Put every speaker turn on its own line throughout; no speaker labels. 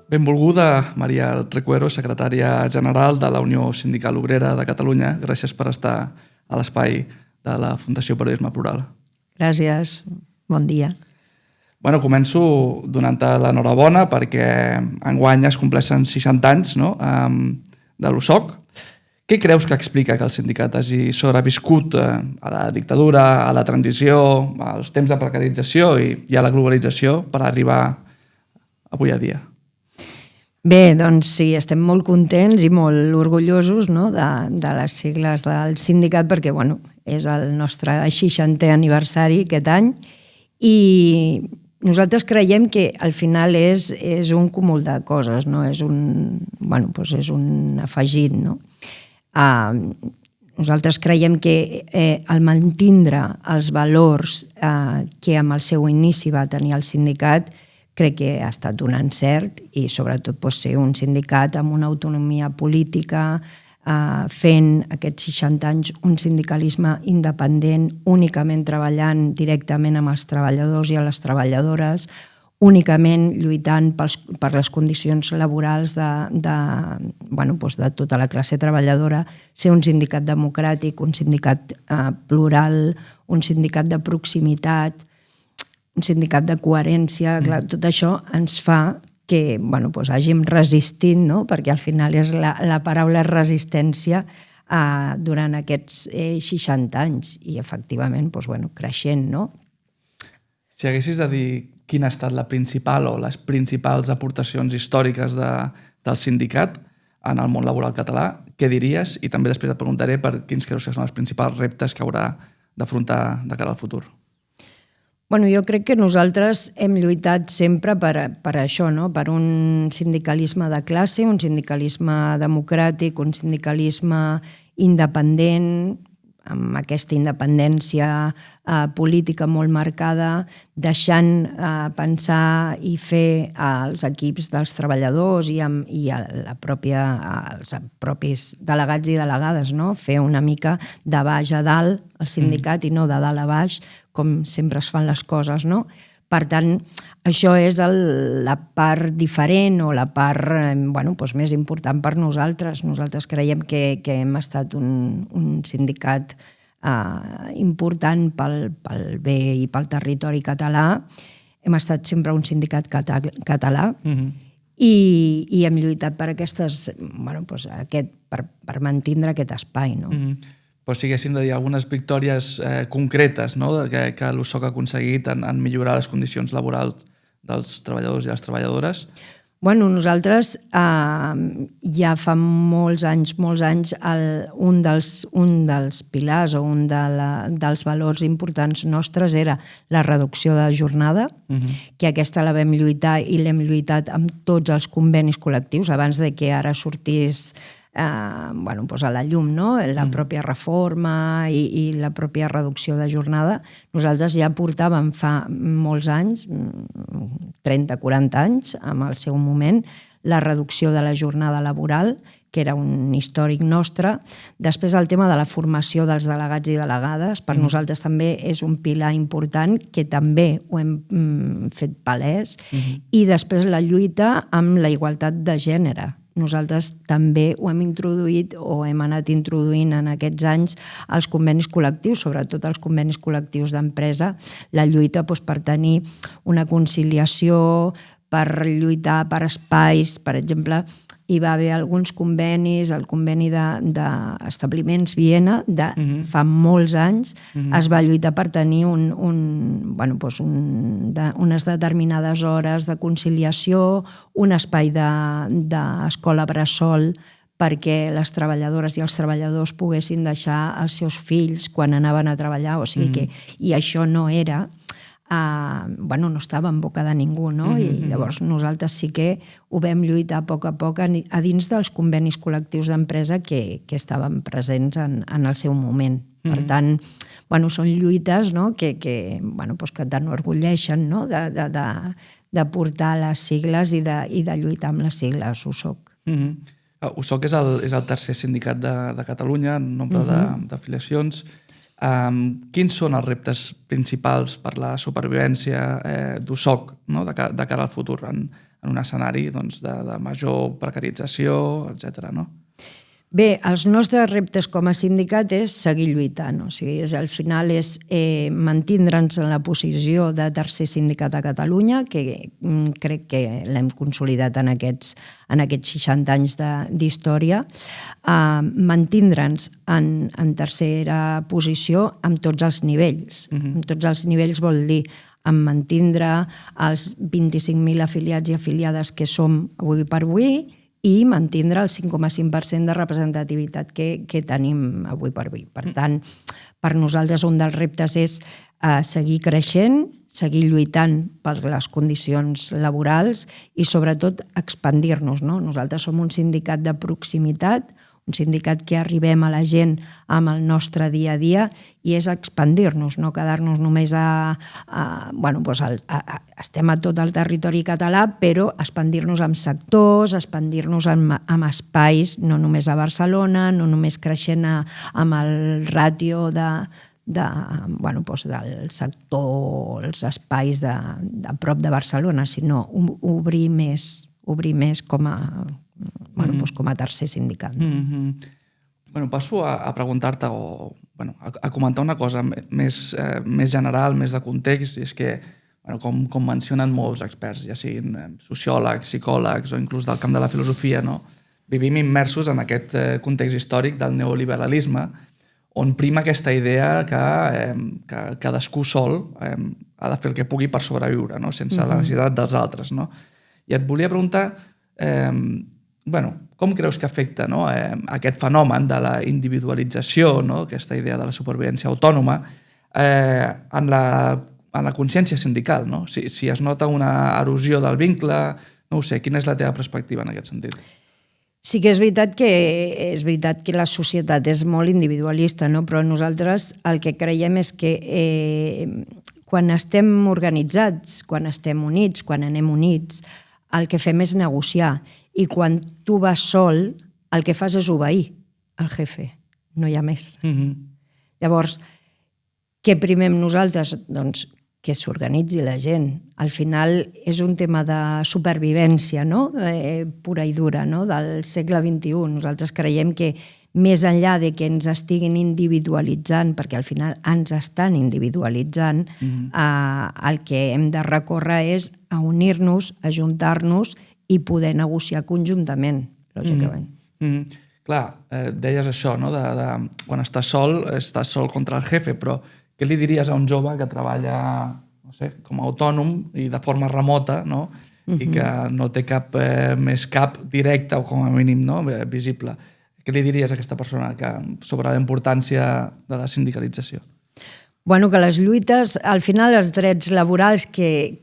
Benvolguda Maria Recuero, secretària general de la Unió Sindical Obrera de Catalunya. Gràcies per estar a l'espai de la Fundació Periodisme Plural.
Gràcies, bon dia.
Començo donant-te l'enhorabona perquè enguany es compleixen 60 anys de l'USOC. Què creus que explica que el sindicat hagi sobreviscut a la dictadura, a la transició, als temps de precarització i a la globalització per arribar avui a dia?
Bé, doncs sí, estem molt contents i molt orgullosos de les sigles del sindicat perquè és el nostre 60è aniversari aquest any i nosaltres creiem que al final és un cúmul de coses, és un afegit. Nosaltres creiem que el mantindre els valors que amb el seu inici va tenir el sindicat crec que ha estat un encert i sobretot ser un sindicat amb una autonomia política fent aquests 60 anys un sindicalisme independent, únicament treballant directament amb els treballadors i les treballadores, únicament lluitant per les condicions laborals de tota la classe treballadora, ser un sindicat democràtic, un sindicat plural, un sindicat de proximitat, un sindicat de coherència. Clar, tot això ens fa que hàgim resistit, perquè al final és la paraula resistència durant aquests 60 anys i efectivament creixent.
Si haguessis de dir quina ha estat la principal o les principals aportacions històriques del sindicat en el món laboral català, què diries? I també després et preguntaré per quins creus que són els principals reptes que haurà d'afrontar de cara al futur.
Jo crec que nosaltres hem lluitat sempre per això, per un sindicalisme de classe, un sindicalisme democràtic, un sindicalisme independent, amb aquesta independència política molt marcada, deixant pensar i fer als equips dels treballadors i als propis delegats i delegades, fer una mica de baix a dalt el sindicat i no de dalt a baix, com sempre es fan les coses. Per tant, això és la part diferent o la part més important per nosaltres. Nosaltres creiem que hem estat un sindicat important pel bé i pel territori català. Hem estat sempre un sindicat català i hem lluitat per per mantindre aquest espai.
Però si haguéssim de dir algunes victòries concretes que l'USOC ha aconseguit en millorar les condicions laborals dels treballadors i les treballadores?
Nosaltres ja fa molts anys, un dels pilars o un dels valors importants nostres era la reducció de jornada, que aquesta la vam lluitar i l'hem lluitat amb tots els convenis col·lectius abans de que ara sortís a la llum, la pròpia reforma i la pròpia reducció de jornada. Nosaltres ja portàvem fa molts anys, 30-40 anys, en el seu moment, la reducció de la jornada laboral, que era un històric nostre. Després el tema de la formació dels delegats i delegades, per nosaltres també és un pilar important que també ho hem fet palès. I després la lluita amb la igualtat de gènere. Nosaltres també ho hem introduït o hem anat introduint en aquests anys els convenis col·lectius, sobretot els convenis col·lectius d'empresa, la lluita per tenir una conciliació, per lluitar per espais. Per exemple, hi va haver alguns convenis, el conveni d'establiments Viena de fa molts anys, es va lluitar per tenir unes determinades hores de conciliació, un espai d'escola bressol perquè les treballadores i els treballadors poguessin deixar els seus fills quan anaven a treballar, i això no era... no estava en boca de ningú, i llavors nosaltres sí que ho vam lluitar a poc a dins dels convenis col·lectius d'empresa que estaven presents en el seu moment. Per tant, són lluites que t'enorgulleixen de portar les sigles i de lluitar amb les sigles USOC.
USOC és el tercer sindicat de Catalunya en nombre d'afiliacions. Quins són els reptes principals per la supervivència d'USOC, no? de cara al futur en un escenari doncs, de major precarització, etc. No?
Bé, els nostres reptes com a sindicat és seguir lluitant. O sigui, al final és mantindre'ns en la posició de tercer sindicat a Catalunya, que crec que l'hem consolidat en aquests 60 anys d'història, mantindre'ns en tercera posició amb tots els nivells. Amb tots els nivells vol dir en mantindre els 25.000 afiliats i afiliades que som avui per avui, i mantindre el 5,5% de representativitat que tenim avui per avui. Per tant, per nosaltres un dels reptes és seguir creixent, seguir lluitant per les condicions laborals i sobretot expandir-nos. No? Nosaltres som un sindicat de proximitat, un sindicat que arribem a la gent amb el nostre dia a dia i és expandir-nos, no quedar-nos només estem a tot el territori català, però expandir-nos en sectors, expandir-nos en espais, no només a Barcelona, no només creixent amb el ràtio del sector, els espais de prop de Barcelona, sinó obrir més com a tercer sindicat.
Passo a preguntar-te o a comentar una cosa més general, més de context, i és que, com mencionen molts experts, ja siguin sociòlegs, psicòlegs o inclús del camp de la filosofia, no? Vivim immersos en aquest context històric del neoliberalisme, on prima aquesta idea que cadascú sol ha de fer el que pugui per sobreviure, no? Sense la necessitat dels altres. No? I et volia preguntar com creus que afecta aquest fenomen de la individualització, aquesta idea de la supervivència autònoma, en la consciència sindical? No? Si es nota una erosió del vincle, no ho sé, quina és la teva perspectiva en aquest sentit?
Sí que és veritat que la societat és molt individualista, no? Però nosaltres el que creiem és que quan estem organitzats, quan estem units, quan anem units, el que fem és negociar. I quan tu vas sol, el que fas és obeir al jefe. No hi ha més. Llavors, què primem nosaltres? Doncs que s'organitzi la gent. Al final és un tema de supervivència, no? Pura i dura, no? Del segle XXI. Nosaltres creiem que més enllà de que ens estiguin individualitzant, perquè al final ens estan individualitzant, el que hem de recórrer és a unir-nos, a juntar-nos i poder negociar conjuntament, lògicament.
Clar, deies això, no? Quan estàs sol contra el jefe, però què li diries a un jove que treballa, no sé, com a autònom i de forma remota, no? I que no té cap directe o com a mínim visible? Què li diries a aquesta persona sobre la importància de la sindicalització?
Bueno, que les lluites, al final els drets laborals que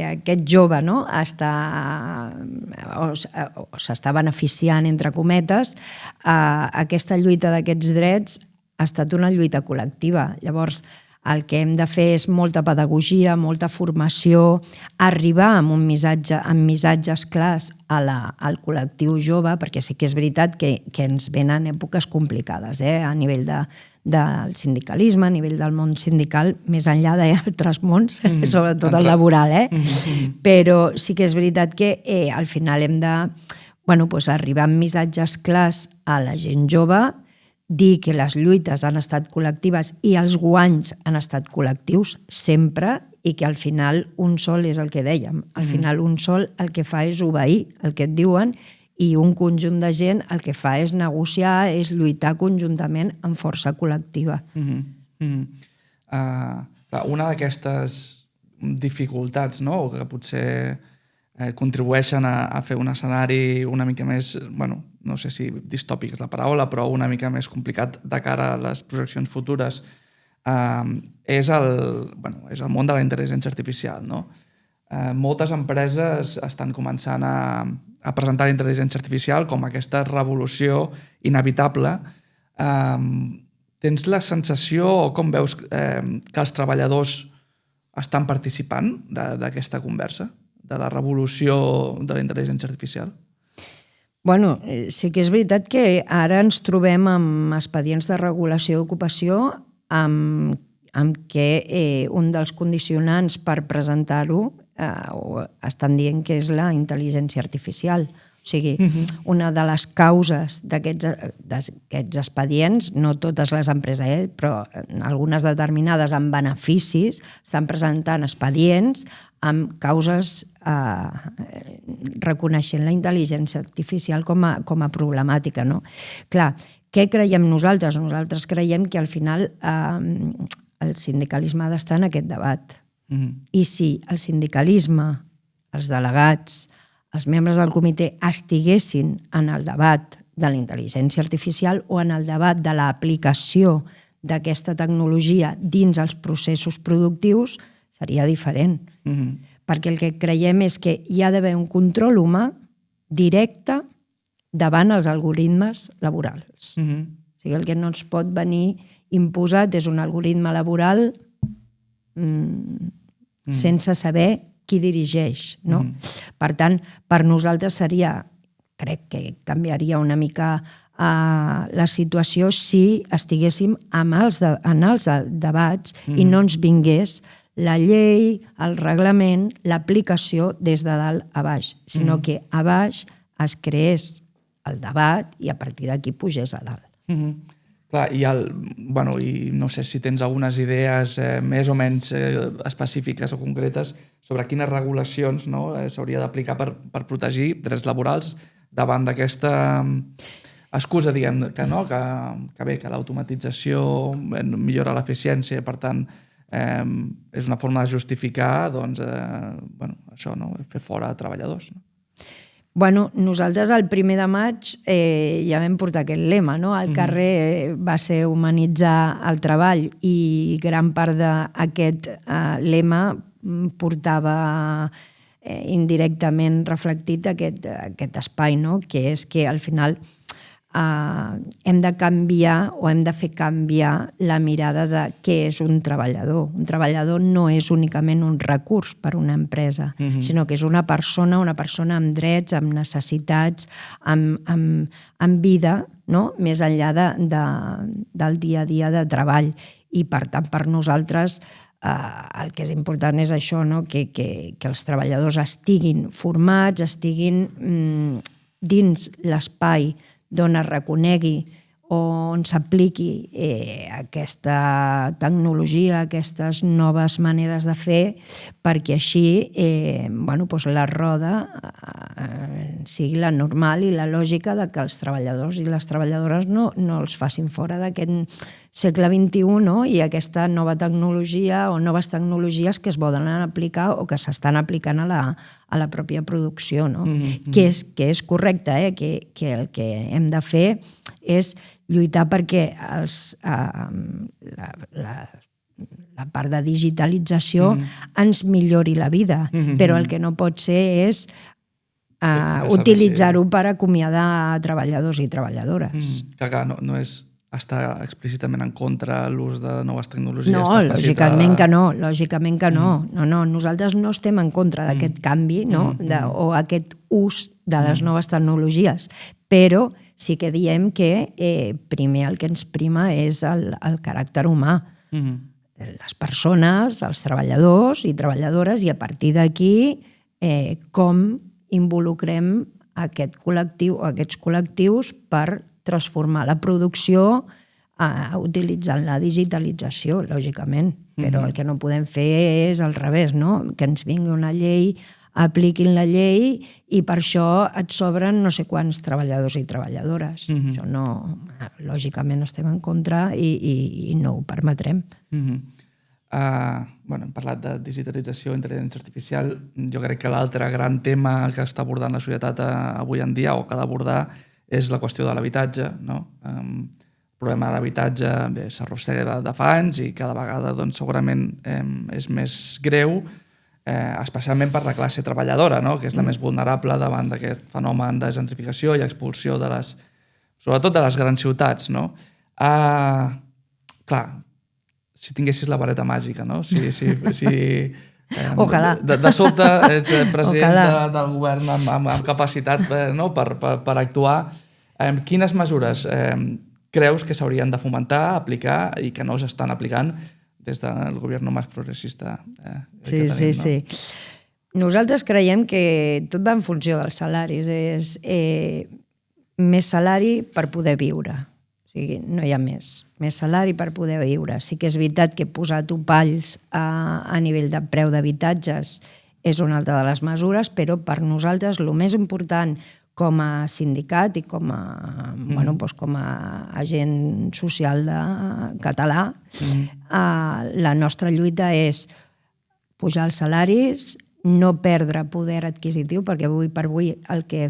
aquest jove s'està beneficiant, entre cometes, aquesta lluita d'aquests drets ha estat una lluita col·lectiva. Llavors, el que hem de fer és molta pedagogia, molta formació, arribar amb missatges clars al col·lectiu jove, perquè sí que és veritat que ens venen èpoques complicades, a nivell del sindicalisme, a nivell del món sindical, més enllà d'altres mons, sobretot el laboral. Però sí que és veritat que al final hem de arribar amb missatges clars a la gent jove, dir que les lluites han estat col·lectives i els guanys han estat col·lectius sempre, i que al final un sol és el que dèiem. Al final un sol el que fa és obeir el que et diuen, i un conjunt de gent el que fa és negociar, és lluitar conjuntament amb força col·lectiva.
Una d'aquestes dificultats que potser contribueixen a fer un escenari una mica més, no sé si distòpic és la paraula, però una mica més complicat de cara a les projeccions futures, és el món de la intel·ligència artificial. Moltes empreses estan començant a presentar la intel·ligència artificial com aquesta revolució inevitable. Tens la sensació, o com veus, que els treballadors estan participant d'aquesta conversa, de la revolució de la intel·ligència artificial?
Sí que és veritat que ara ens trobem amb expedients de regulació d'ocupació amb què un dels condicionants per presentar-ho estan dient que és la intel·ligència artificial. O sigui, una de les causes d'aquests expedients, no totes les empreses, però algunes determinades amb beneficis, estan presentant expedients amb causes reconeixent la intel·ligència artificial com a problemàtica. No? Clar, què creiem nosaltres? Nosaltres creiem que al final el sindicalisme ha d'estar en aquest debat. I si el sindicalisme, els delegats, els membres del comitè estiguessin en el debat de la intel·ligència artificial o en el debat de l'aplicació d'aquesta tecnologia dins els processos productius, seria diferent. Perquè el que creiem és que hi ha d'haver un control humà directe davant els algoritmes laborals. O sigui, el que no ens pot venir imposat és un algoritme laboral sense saber qui dirigeix. No? Per tant, per nosaltres crec que canviaria una mica la situació si estiguéssim en els debats i no ens vingués la llei, el reglament, l'aplicació des de dalt a baix, sinó que a baix es creés el debat i a partir d'aquí pugés a dalt.
Clar, i no sé si tens algunes idees més o menys específiques o concretes sobre quines regulacions s'hauria d'aplicar per protegir drets laborals davant d'aquesta excusa, diguem, que l'automatització millora l'eficiència i, per tant, és una forma de justificar això, fer fora treballadors.
Nosaltres el 1 de maig ja vam portar aquest lema, no? Al carrer va ser humanitzar el treball i gran part d'aquest lema portava indirectament reflectit aquest espai, no? Que és que al final hem de canviar o hem de fer canviar la mirada de què és un treballador. Un treballador no és únicament un recurs per a una empresa, sinó que és una persona amb drets, amb necessitats, amb vida, no? Més enllà del dia a dia de treball. I per tant, per nosaltres, el que és important és això, no? Que els treballadors estiguin formats, estiguin dins l'espai d'on es reconegui o on s'apliqui aquesta tecnologia, aquestes noves maneres de fer, perquè així la roda sigui la normal i la lògica de que els treballadors i les treballadores no els facin fora d'aquest segle XXI i aquesta nova tecnologia o noves tecnologies que es volen aplicar o que s'estan aplicant a la pròpia producció. Que és correcte, que el que hem de fer és lluitar perquè la part de digitalització ens millori la vida, però el que no pot ser és utilitzar-ho per acomiadar treballadors i treballadores.
Clar, no és estar explícitament en contra l'ús de noves tecnologies.
No, lògicament que no. No, nosaltres no estem en contra d'aquest canvi o aquest ús de les noves tecnologies, però sí que diem que primer el que ens prima és el caràcter humà. Les persones, els treballadors i treballadores, i a partir d'aquí com involucrem aquest col·lectiu o aquests col·lectius per transformar la producció utilitzant la digitalització, lògicament. Però el que no podem fer és al revés, no? Que ens vingui una llei, apliquin la llei i per això et sobren no sé quants treballadors i treballadores. Això no, lògicament estem en contra i no ho permetrem.
Hem parlat de digitalització, intel·ligència artificial. Jo crec que l'altre gran tema que està abordant la societat avui en dia o que ha d'abordar és la qüestió de l'habitatge. El problema de l'habitatge s'arrossega de fa anys i cada vegada segurament és més greu, especialment per la classe treballadora, que és la més vulnerable davant d'aquest fenomen de gentrificació i expulsió sobretot de les grans ciutats. Clar, si tinguessis la vareta màgica,
Ojalà.
De sobte ets president del govern amb capacitat per actuar. Quines mesures creus que s'haurien de fomentar, aplicar i que no s'estan aplicant des del govern més progressista que tenim, no?
Sí. Nosaltres creiem que tot va en funció dels salaris. És més salari per poder viure. O sigui, no hi ha més. Més salari per poder viure. Sí que és veritat que posar topalls a nivell de preu d'habitatges és una altra de les mesures, però per nosaltres el més important com a sindicat i com a, com a agent social català, la nostra lluita és pujar els salaris, no perdre poder adquisitiu, perquè avui per avui el que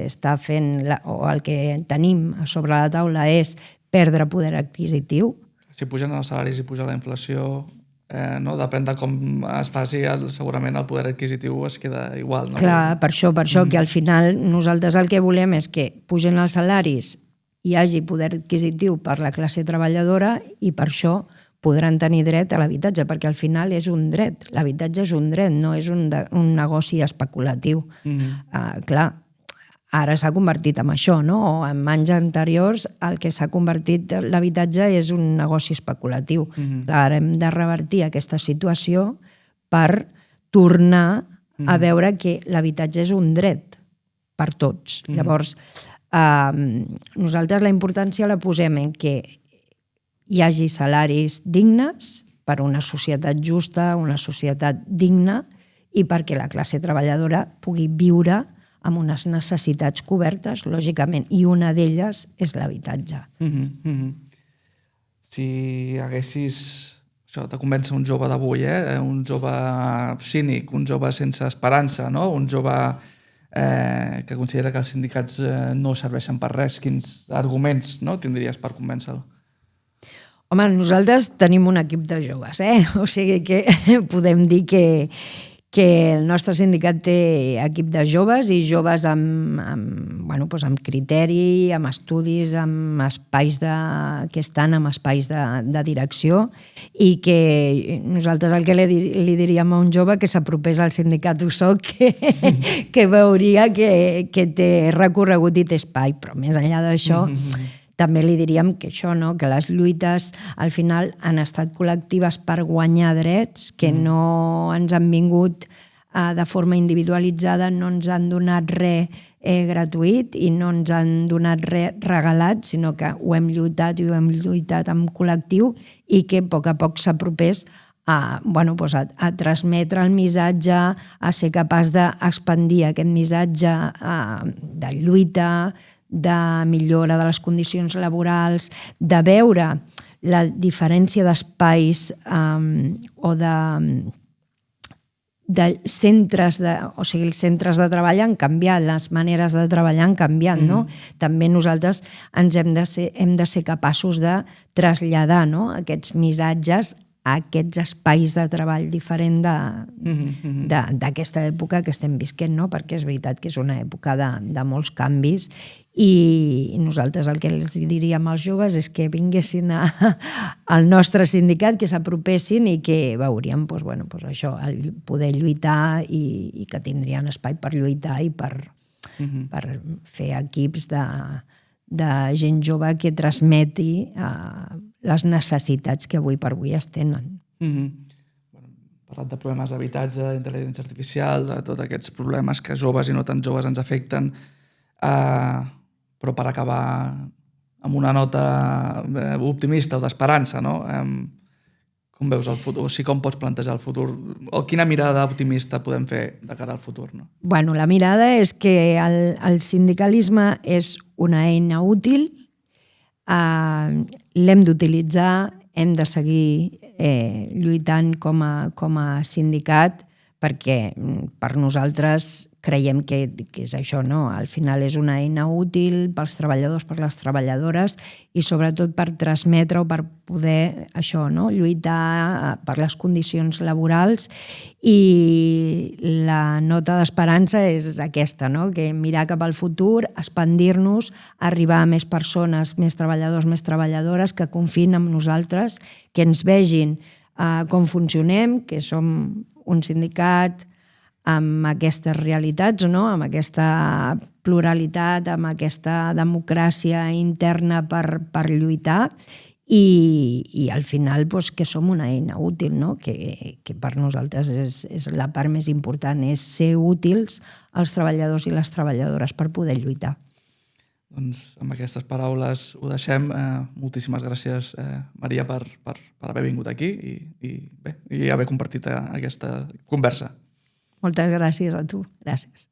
està fent o el que tenim sobre la taula és perdre poder adquisitiu.
Si pugen els salaris i puja la inflació, depèn de com es faci, segurament el poder adquisitiu es queda igual. No?
Clar, per això que al final nosaltres el que volem és que pugen els salaris i hi hagi poder adquisitiu per la classe treballadora i per això podran tenir dret a l'habitatge, perquè al final és un dret. L'habitatge és un dret, no és un negoci especulatiu. Clar, ara s'ha convertit en això, no? O en anys anteriors el que s'ha convertit l'habitatge és un negoci especulatiu. Ara hem de revertir aquesta situació per tornar a veure que l'habitatge és un dret per tots. Llavors, nosaltres la importància la posem en que hi hagi salaris dignes per una societat justa, una societat digna i perquè la classe treballadora pugui viure amb unes necessitats cobertes, lògicament, i una d'elles és l'habitatge.
Si haguessis... Això, de convèncer un jove d'avui, un jove cínic, un jove sense esperança, no? Un jove que considera que els sindicats no serveixen per res, quins arguments tindries per convèncer-lo?
Home, nosaltres tenim un equip de joves, o sigui que podem dir que el nostre sindicat té equip de joves i joves amb criteri, amb estudis, amb espais que estan en espais de direcció i que nosaltres el que li diríem a un jove que s'apropés al sindicat USOC que veuria que té recorregut i té espai, però més enllà d'això també li diríem que això, que les lluites al final han estat col·lectives per guanyar drets, que no ens han vingut de forma individualitzada, no ens han donat res gratuït i no ens han donat res regalat, sinó que ho hem lluitat i ho hem lluitat en col·lectiu i que a poc s'apropés a transmetre el missatge, a ser capaç d'expandir aquest missatge de lluita, de millora de les condicions laborals, de veure la diferència d'espais o de centres, o sigui, els centres de treball han canviat, les maneres de treballar han canviat, no? També nosaltres hem de ser capaços de traslladar aquests missatges a aquests espais de treball diferent d'aquesta època que estem visquent, no? Perquè és veritat que és una època de molts canvis i nosaltres el que els diríem als joves és que vinguessin al nostre sindicat, que s'apropessin i que veuríem això, el poder lluitar i que tindrien espai per lluitar i per fer equips de gent jove que transmeti les necessitats que avui per avui es tenen.
Parlat de problemes d'habitatge, d'intel·ligència artificial, de tots aquests problemes que joves i no tan joves ens afecten, però per acabar amb una nota optimista o d'esperança, no? Com veus el futur? O sigui, com pots plantejar el futur? O quina mirada optimista podem fer de cara al futur? No?
Bueno, la mirada és que el sindicalisme és una eina útil, l'hem d'utilitzar, hem de seguir lluitant com a sindicat perquè per nosaltres creiem que és això, no? Al final és una eina útil pels treballadors, per les treballadores i sobretot per transmetre o per poder això, no? Lluitar per les condicions laborals i la nota d'esperança és aquesta, no? Que mirar cap al futur, expandir-nos, arribar a més persones, més treballadors, més treballadores que confiïn amb nosaltres, que ens vegin com funcionem, que som un sindicat amb aquestes realitats, no? Amb aquesta pluralitat, amb aquesta democràcia interna per lluitar i al final que som una eina útil, no? Que per nosaltres és la part més important, és ser útils als treballadors i les treballadores per poder lluitar.
Doncs amb aquestes paraules ho deixem. Moltíssimes gràcies, Maria, per haver vingut aquí i haver compartit aquesta conversa.
Moltes gràcies a tu. Gràcies.